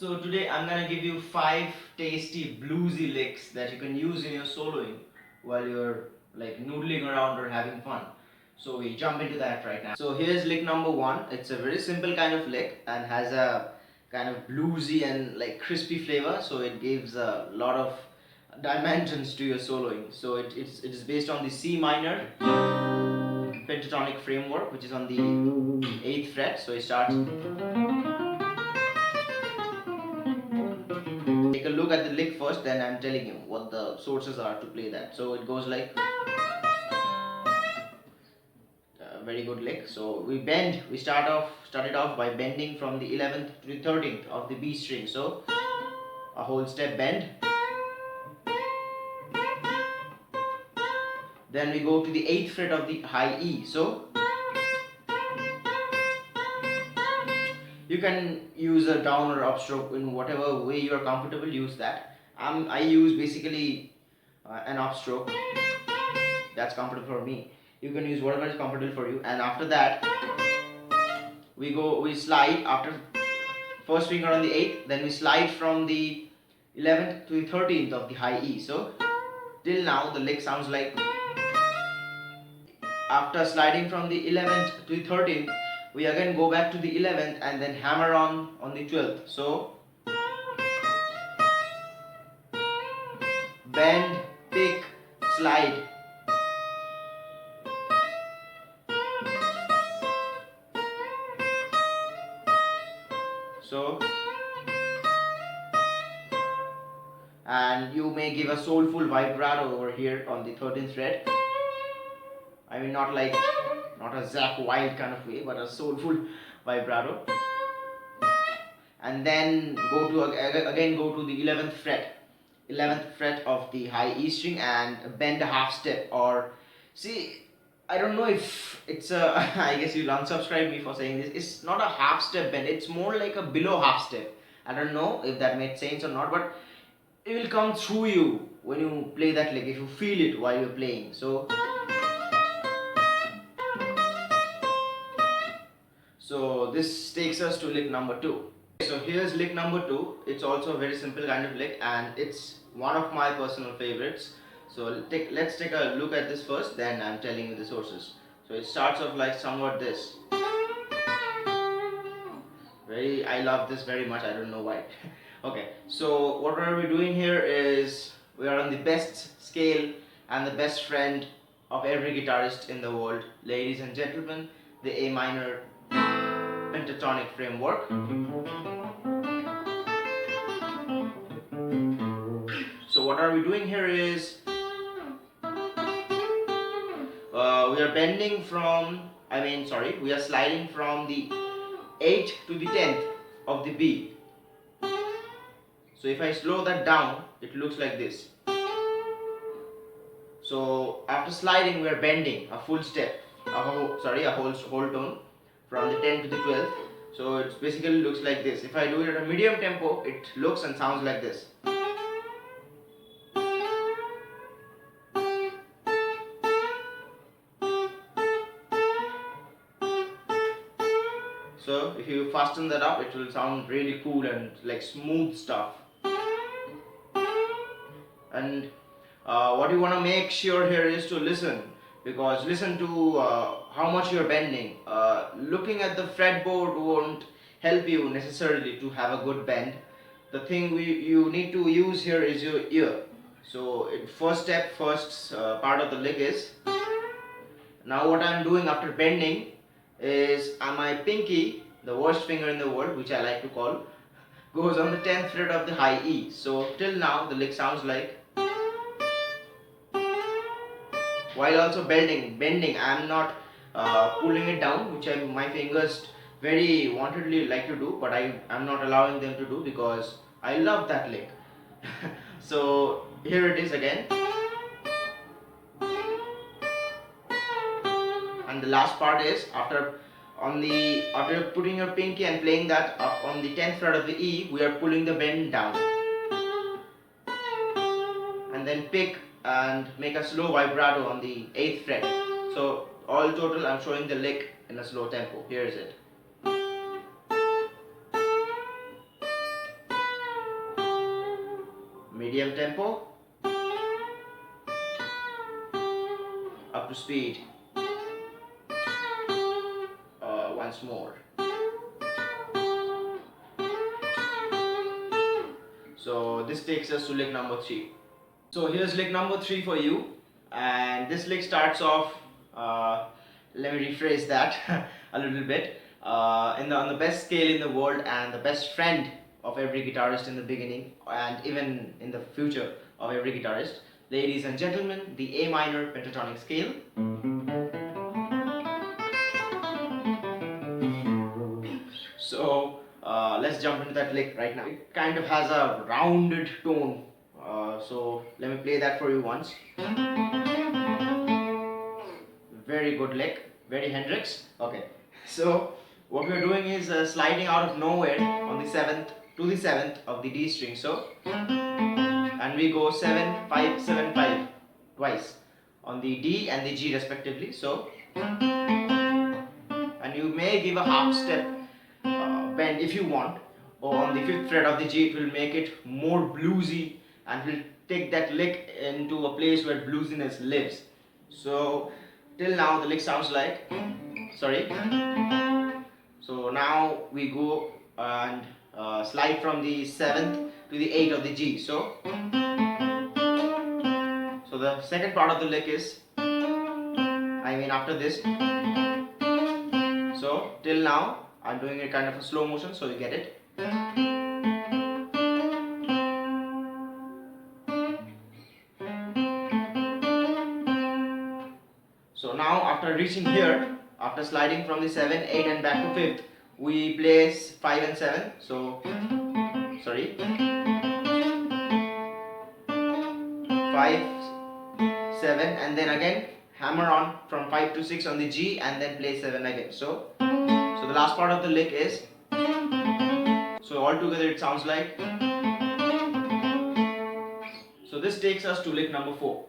So today I'm gonna give you 5 tasty bluesy licks that you can use in your soloing while you're like noodling around or having fun. So we jump into that right now. So here's lick number 1. It's a very simple kind of lick and has a kind of bluesy and like crispy flavor. So it gives a lot of dimensions to your soloing. So it is based on the C minor pentatonic framework, which is on the 8th fret. So it starts. Take a look at the lick first, then I'm telling you what the sources are to play that. So it goes like very good lick. So we started off by bending from the 11th to the 13th of the B string. So a whole step bend. Then we go to the 8th fret of the high E. So you can use a down or upstroke in whatever way you are comfortable. Use that. I use basically an upstroke. That's comfortable for me. You can use whatever is comfortable for you. And after that, we slide after first finger on the 8th. Then we slide from the 11th to the 13th of the high E. So till now the lick sounds like. After sliding from the 11th to the 13th, we again go back to the 11th and then hammer on the 12th. So bend, pick, slide. So, and you may give a soulful vibrato over here on the 13th fret. I mean, not a Zach Wild kind of way, but a soulful vibrato. And then go to the 11th fret of the high E string and bend a half step. Or see, I don't know if it's a I guess you'll unsubscribe me for saying this. It's not a half step bend, it's more like a below half step. I don't know if that made sense or not, but it will come through you when you play that lick, if you feel it while you're playing. So this takes us to lick number 2. So here's lick number 2. It's also a very simple kind of lick and it's one of my personal favorites. So let's take a look at this first, then I'm telling you the sources. So it starts off like somewhat this. I love this very much, I don't know why. Okay, so what are we doing here is we are on the best scale and the best friend of every guitarist in the world. Ladies and gentlemen, the A minor pentatonic framework. So what are we doing here is we are bending from we are sliding from the 8th to the 10th of the B. So if I slow that down, it looks like this. So after sliding, we are bending a full step, a whole tone from the 10th to the 12th. So it basically looks like this. If I do it at a medium tempo, it looks and sounds like this. So if you fasten that up, it will sound really cool and like smooth stuff. And what you want to make sure here is to listen, because listen to how much you're bending. Looking at the fretboard won't help you necessarily to have a good bend. The thing you need to use here is your ear. So first part of the lick is, now what I'm doing after bending is my pinky, the worst finger in the world, which I like to call, goes on the 10th fret of the high E. So till now the lick sounds like, while also bending, I am not pulling it down, which my fingers very wantedly like to do, but I'm not allowing them to do because I love that lick. So here it is again. And the last part is after putting your pinky and playing that up on the 10th fret of the E, we are pulling the bend down. And then pick and make a slow vibrato on the 8th fret. So all total, I'm showing the lick in a slow tempo. Here is it. medium tempo, up to speed, once more. So this takes us to lick number 3. So here's lick number 3 for you, and this lick starts off, let me rephrase that a little bit, on the best scale in the world and the best friend of every guitarist in the beginning and even in the future of every guitarist. Ladies and gentlemen, the A minor pentatonic scale. So let's jump into that lick right now. It kind of has a rounded tone, so let me play that for you once. Very good lick, very Hendrix. Okay, so what we're doing is sliding out of nowhere on the 7th to the 7th of the D string. So, and we go 7, 5, 7, 5 twice on the D and the G respectively. So, and you may give a half step bend if you want, or on the 5th fret of the G. It will make it more bluesy and will take that lick into a place where bluesiness lives. So till now the lick sounds like, sorry. So now we go and slide from the 7th to the 8th of the G. So the second part of the lick is, after this. So till now I'm doing it kind of a slow motion, so you get it. So now after reaching here, after sliding from the 7, 8 and back to 5th, we play 5 and 7. So, sorry, 5, 7 and then again hammer on from 5 to 6 on the G and then play 7 again. So the last part of the lick is, so all together it sounds like. So this takes us to lick number 4.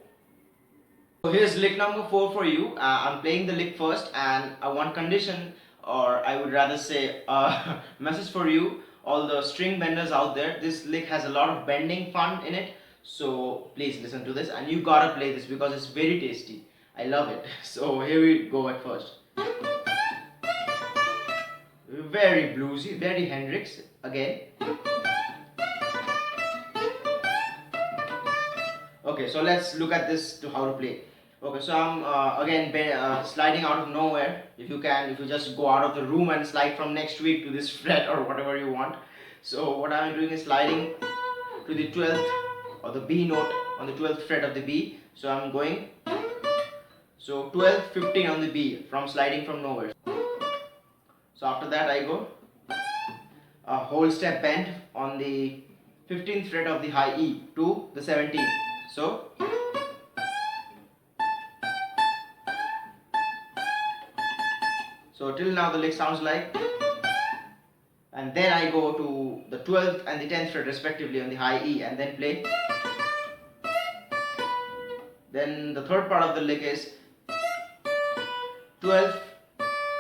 So here's lick number 4 for you. I'm playing the lick first, and one condition, or I would rather say a message for you, all the string benders out there. This lick has a lot of bending fun in it, so please listen to this, and you gotta play this because it's very tasty. I love it. So here we go at first. Very bluesy, very Hendrix again. Okay, so let's look at this to how to play. Okay, so I'm again sliding out of nowhere. If you just go out of the room and slide from next week to this fret or whatever you want. So what I'm doing is sliding to the 12th or the B note on the 12th fret of the B. So I'm going, so 12, 15 on the B from sliding from nowhere. So after that I go a whole step bend on the 15th fret of the high E to the 17th. So till now the lick sounds like, and then I go to the 12th and the 10th fret respectively on the high E and then play. Then the third part of the lick is 12,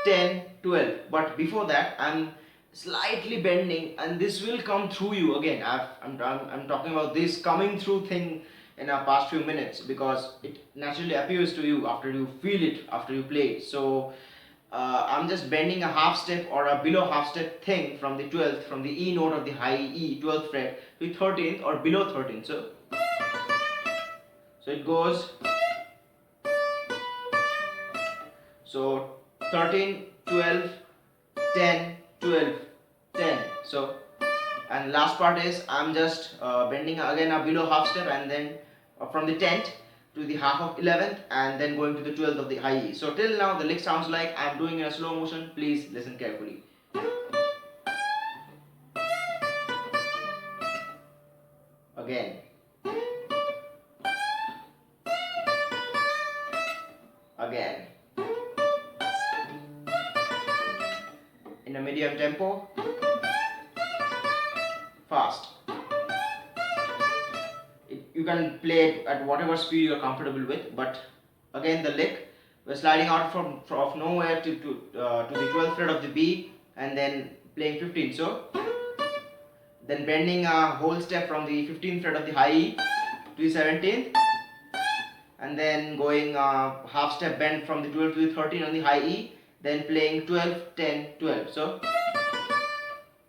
10, 12. But before that I'm slightly bending, and this will come through you again. I'm talking about this coming through thing in our past few minutes because it naturally appears to you after you feel it, after you play it. So I'm just bending a half step or a below half step thing from the 12th, from the E note of the high E, 12th fret to the 13th or below 13th. So it goes, so 13, 12, 10, 12, 10. So, and last part is I'm just bending again a below half step and then from the 10th to the half of 11th and then going to the 12th of the high E. So till now the lick sounds like I'm doing in a slow motion. Please listen carefully. Again. Again. In a medium tempo. Fast. You can play it at whatever speed you are comfortable with, but again the lick, we're sliding out from nowhere to the 12th fret of the B and then playing 15. So then bending a whole step from the 15th fret of the high E to the 17th, and then going half step bend from the 12th to the 13th on the high E, then playing 12, 10, 12. So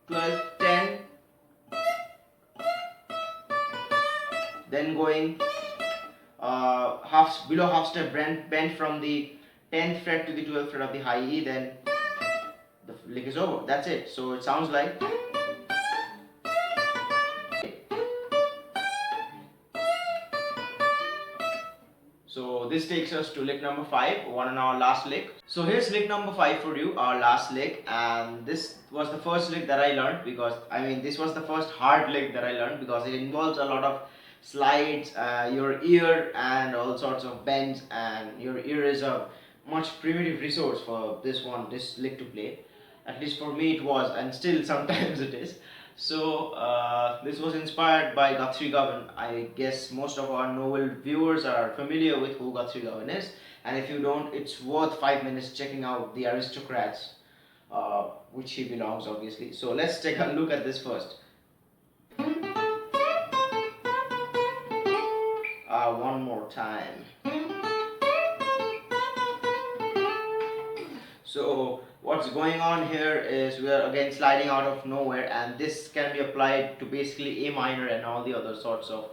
12, 10, then going below half step bend from the 10th fret to the 12th fret of the high E, then the lick is over. That's it. So it sounds like. So this takes us to lick number 5, one on our last lick. So here's lick number 5 for you, our last lick, and this was the first lick that I learned, because this was the first hard lick that I learned, because it involves a lot of slides, your ear, and all sorts of bends, and your ear is a much primitive resource for this lick to play. At least for me it was, and still sometimes it is. So this was inspired by Guthrie Govan. I guess most of our novel viewers are familiar with who Guthrie Govan is, and if you don't, it's worth 5 minutes checking out The Aristocrats, which he belongs obviously. So let's take a look at this first. One more time. So what's going on here is we are again sliding out of nowhere, and this can be applied to basically A minor and all the other sorts of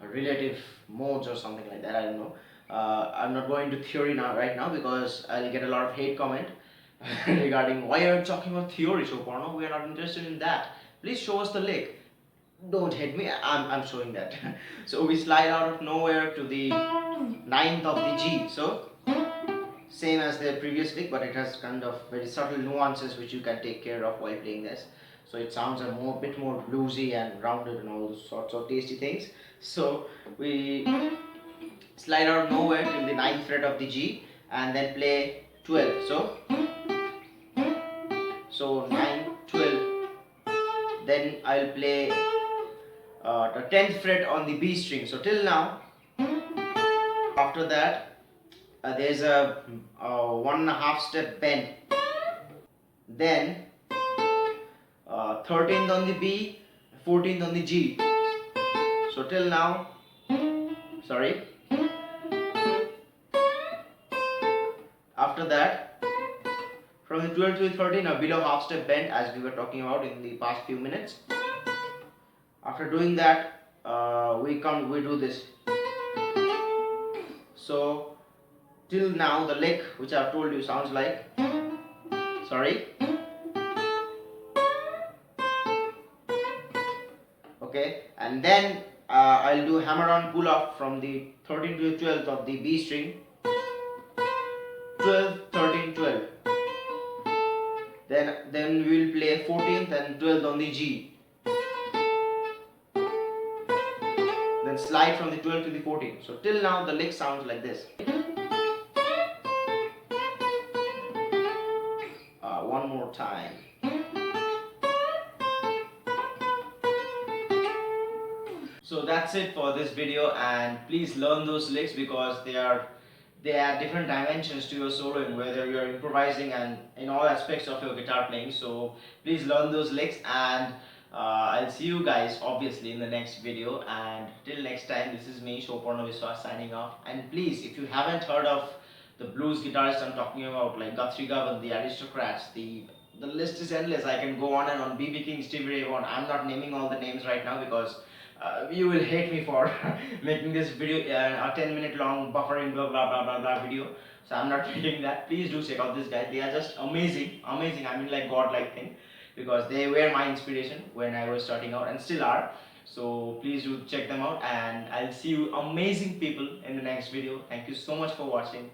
relative modes or something like that. I don't know. I'm not going to theory right now, because I'll get a lot of hate comment regarding why are you talking about theory, Souparna? We are not interested in that. Please show us the lick. Don't hate me, I'm showing that. So we slide out of nowhere to the 9th of the G. So same as the previous lick, but it has kind of very subtle nuances which you can take care of while playing this. So it sounds a bit more bluesy and rounded and all those sorts of tasty things. So we slide out of nowhere till the 9th fret of the G, and then play 12. So 9, 12. Then I'll play the 10th fret on the B string. So till now, after that, there's a 1.5 step bend, then 13th on the B, 14th on the G. So till now, sorry. After that, from the 12th to the 13th, a below half step bend, as we were talking about in the past few minutes. After doing that, we do this. So till now, the lick which I've told you sounds like, sorry. Okay, and then I'll do hammer on pull off from the 13th to the 12th of the B string. 12, 13, 12. Then we will play 14th and 12th on the G. Then slide from the 12th to the 14th. So till now the lick sounds like this. One more time. So that's it for this video, and please learn those licks, because they add different dimensions to your soloing, whether you're improvising and in all aspects of your guitar playing. So please learn those licks, and I'll see you guys obviously in the next video. And till next time, this is me, Souparna, signing off. And please, if you haven't heard of the blues guitarists I'm talking about, like Guthrie Govan, the Aristocrats, the list is endless. I can go on and on. B.B. King, Stevie Ray Vaughan. I'm not naming all the names right now, because you will hate me for making this video a 10-minute long buffering blah blah blah blah blah video. So I'm not doing that. Please do check out this guy. They are just amazing. Like godlike thing, because they were my inspiration when I was starting out and still are. So please do check them out, and I'll see you amazing people in the next video. Thank you so much for watching.